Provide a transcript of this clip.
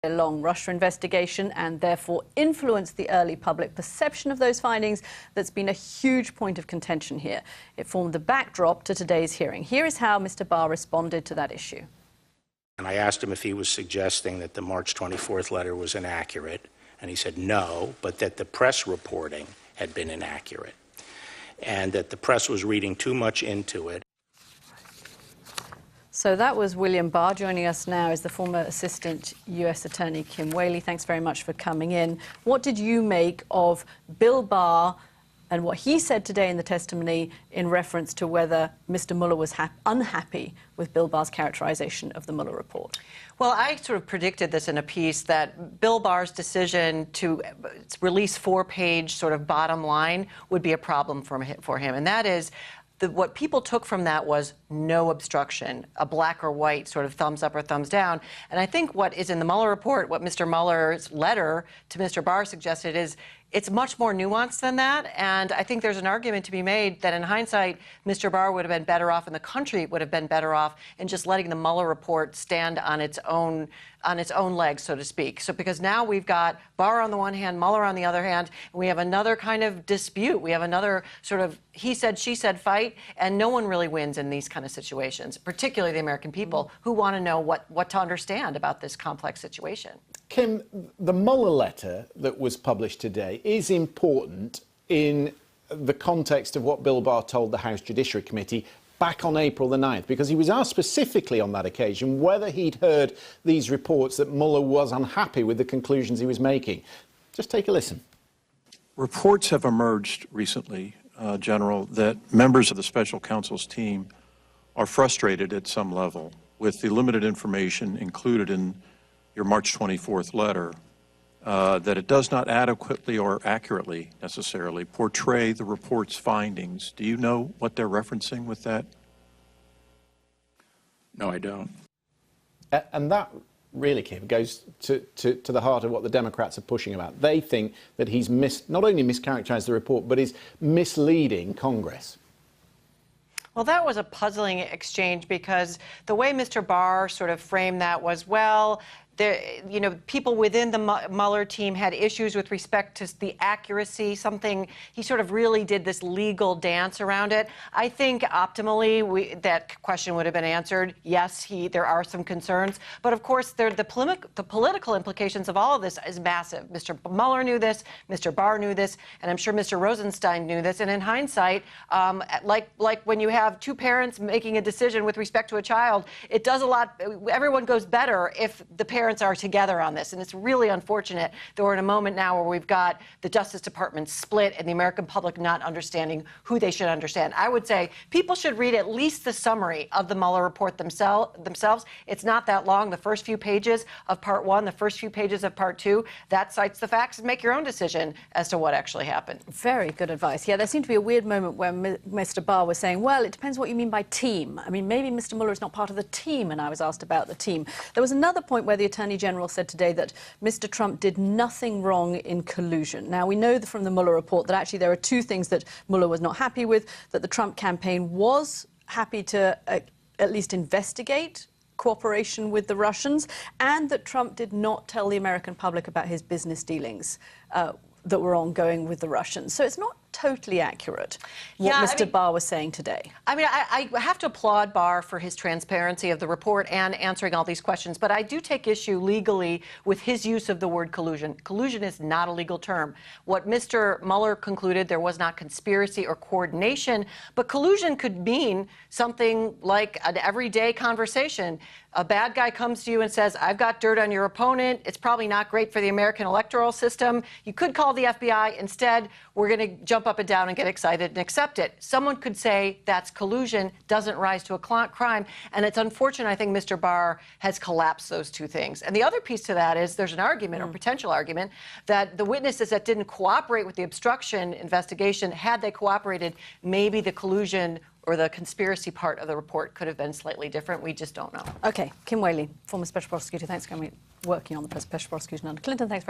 A long Russia investigation and therefore influenced the early public perception of those findings. That's been a huge point of contention here. It formed the backdrop to today's hearing. Here is how Mr. Barr responded to that issue. And I asked him if he was suggesting that the March 24th letter was inaccurate, and he said no, but that the press reporting had been inaccurate, and that the press was reading too much into it. So that was William Barr. Joining us now is the former Assistant U.S. Attorney Kim Wehle. Thanks very much for coming in. What did you make of Bill Barr and what he said today in the testimony in reference to whether Mr. Mueller was unhappy with Bill Barr's characterization of the Mueller report? Well, I sort of predicted this in a piece that Bill Barr's decision to release four-page sort of bottom line would be a problem for him, and that is what people took from that was no obstruction, a black or white sort of thumbs up or thumbs down. And I think what is in the Mueller report, what Mr. Mueller's letter to Mr. Barr suggested is it's much more nuanced than that. And I think there's an argument to be made that in hindsight, Mr. Barr would have been better off and the country would have been better off in just letting the Mueller report stand on its own legs, so to speak. So because now we've got Barr on the one hand, Mueller on the other hand, and we have another kind of dispute. We have another sort of he said, she said fight, and no one really wins in these kind of situations, particularly the American people who want to know what to understand about this complex situation. Kim, the Mueller letter that was published today is important in the context of what Bill Barr told the House Judiciary Committee back on April the 9th, because he was asked specifically on that occasion whether he'd heard these reports that Mueller was unhappy with the conclusions he was making. Just take a listen. Reports have emerged recently, General, that members of the special counsel's team are frustrated at some level with the limited information included in your March 24th letter, that it does not adequately or accurately necessarily portray the report's findings. Do you know what they're referencing with that? No, I don't. And that really, Kim, goes to the heart of what the Democrats are pushing about. They think that he's not only mischaracterized the report, but is misleading Congress. Well, that was a puzzling exchange because the way Mr. Barr sort of framed that was, well, people within the Mueller team had issues with respect to the accuracy, he sort of really did this legal dance around it. I think optimally that question would have been answered. Yes, there are some concerns, but of course the political implications of all of this is massive. Mr. Mueller knew this, Mr. Barr knew this, and I'm sure Mr. Rosenstein knew this. And in hindsight, like when you have two parents making a decision with respect to a child, it does a lot. Everyone goes better if the parents are together on this, and it's really unfortunate that we're in a moment now where we've got the Justice Department split and the American public not understanding who they should understand. I would say people should read at least the summary of the Mueller report themselves. It's not that long. The first few pages of Part 1, the first few pages of Part 2, that cites the facts, and make your own decision as to what actually happened. Very good advice. Yeah, there seemed to be a weird moment where Mr. Barr was saying, well, it depends what you mean by team. I mean, maybe Mr. Mueller is not part of the team, and I was asked about the team. There was another point where the Attorney General said today that Mr. Trump did nothing wrong in collusion. Now, we know from the Mueller report that actually there are two things that Mueller was not happy with, that the Trump campaign was happy to at least investigate cooperation with the Russians, and that Trump did not tell the American public about his business dealings that were ongoing with the Russians. So it's not totally accurate what Mr. Barr was saying today. I mean, I have to applaud Barr for his transparency of the report and answering all these questions, but I do take issue legally with his use of the word collusion. Collusion is not a legal term. What Mr. Mueller concluded, there was not conspiracy or coordination, but collusion could mean something like an everyday conversation. A bad guy comes to you and says, I've got dirt on your opponent. It's probably not great for the American electoral system. You could call the FBI. Instead, we're going to jump up and down and get excited and accept it. Someone could say that's collusion, doesn't rise to a crime, and it's unfortunate. I think Mr. Barr has collapsed those two things. And the other piece to that is there's an argument or potential argument that the witnesses that didn't cooperate with the obstruction investigation, had they cooperated, maybe the collusion or the conspiracy part of the report could have been slightly different. We just don't know. Okay, Kim Wehle, former special prosecutor. Thanks for working on the special prosecution under Clinton. Thanks very